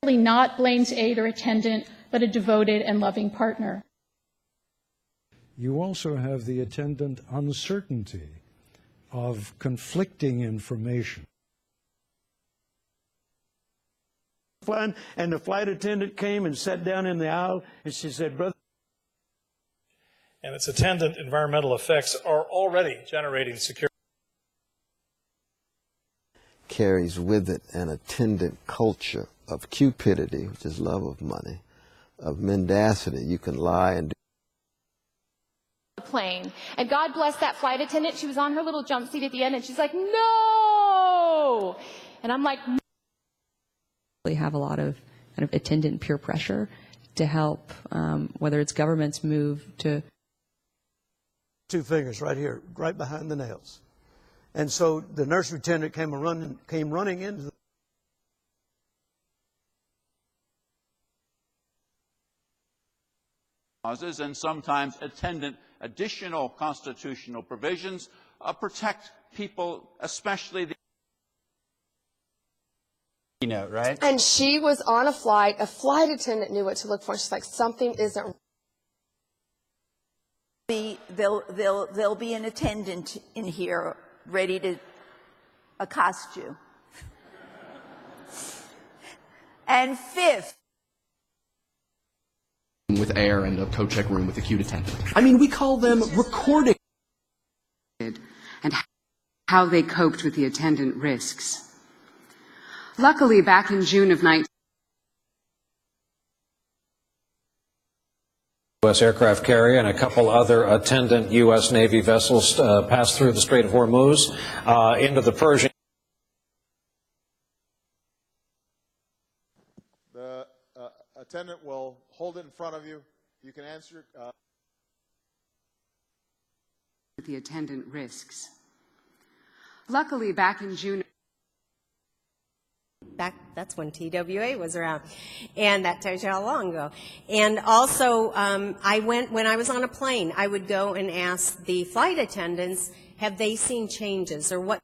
Not Blaine's aide or attendant, but a devoted and loving partner. You also have the attendant uncertainty of conflicting information. And the flight attendant came and sat down in the aisle, and she said, "Brother," and its attendant environmental effects are already generating security. Carries with it an attendant culture of cupidity, which is love of money, of mendacity. You can lie and do. Plane, and God bless that flight attendant. She was on her little jump seat at the end, and she's like, "No!" And I'm like, We have a lot of kind of attendant peer pressure to help, whether it's governments move to. two fingers right here, right behind the nails. And so the nursery attendant came running into the clauses, and sometimes attendant additional constitutional provisions protect people, especially the note, right? And she was on a flight attendant knew what to look for. She's like, something isn't. There'll be an attendant in here ready to accost you. And fifth, with air and a co-check room with acute attendant. I mean, we call them recording. And how they coped with the attendant risks. Luckily, back in June of 19. U.S. aircraft carrier and a couple other attendant U.S. Navy vessels passed through the Strait of Hormuz into the Persian. The attendant will hold it in front of you. You can answer. The attendant risks. Luckily, back in June. That's when TWA was around, and that tells you how long ago. And also, when I was on a plane, I would go and ask the flight attendants, have they seen changes or what?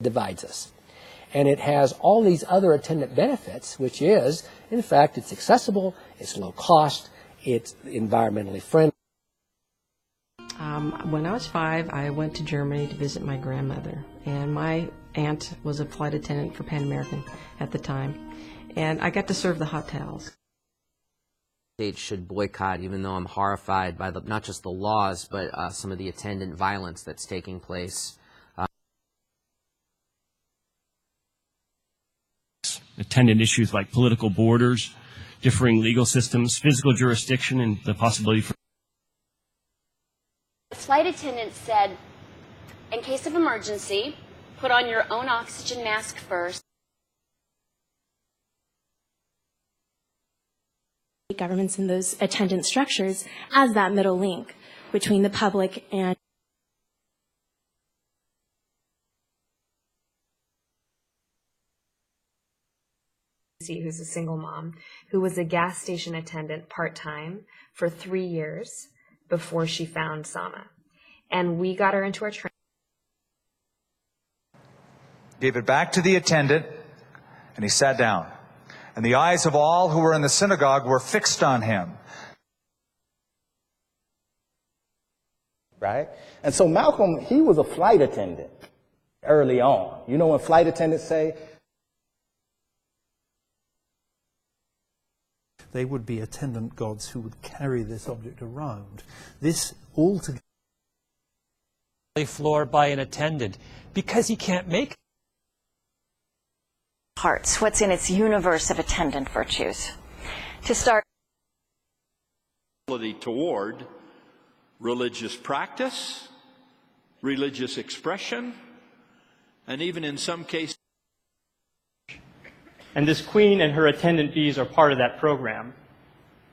Divides us. And it has all these other attendant benefits, which is, in fact, it's accessible, it's low cost, it's environmentally friendly. When I was 5, I went to Germany to visit my grandmother, and my aunt was a flight attendant for Pan American at the time, and I got to serve the hot towels. States should boycott, even though I'm horrified by not just the laws, but some of the attendant violence that's taking place. Attendant issues like political borders, differing legal systems, physical jurisdiction, and the possibility for. The flight attendant said, in case of emergency, put on your own oxygen mask first. Governments in those attendant structures as that middle link between the public and who's a single mom, who was a gas station attendant part-time for 3 years before she found Sama. And we got her into our training. Gave it back to the attendant, and he sat down. And the eyes of all who were in the synagogue were fixed on him. Right? And so Malcolm, he was a flight attendant early on. You know when flight attendants say, they would be attendant gods who would carry this object around. This altogether floored by an attendant because he can't make hearts. What's in its universe of attendant virtues? To start toward religious practice, religious expression, and even in some cases. And this queen and her attendant bees are part of that program.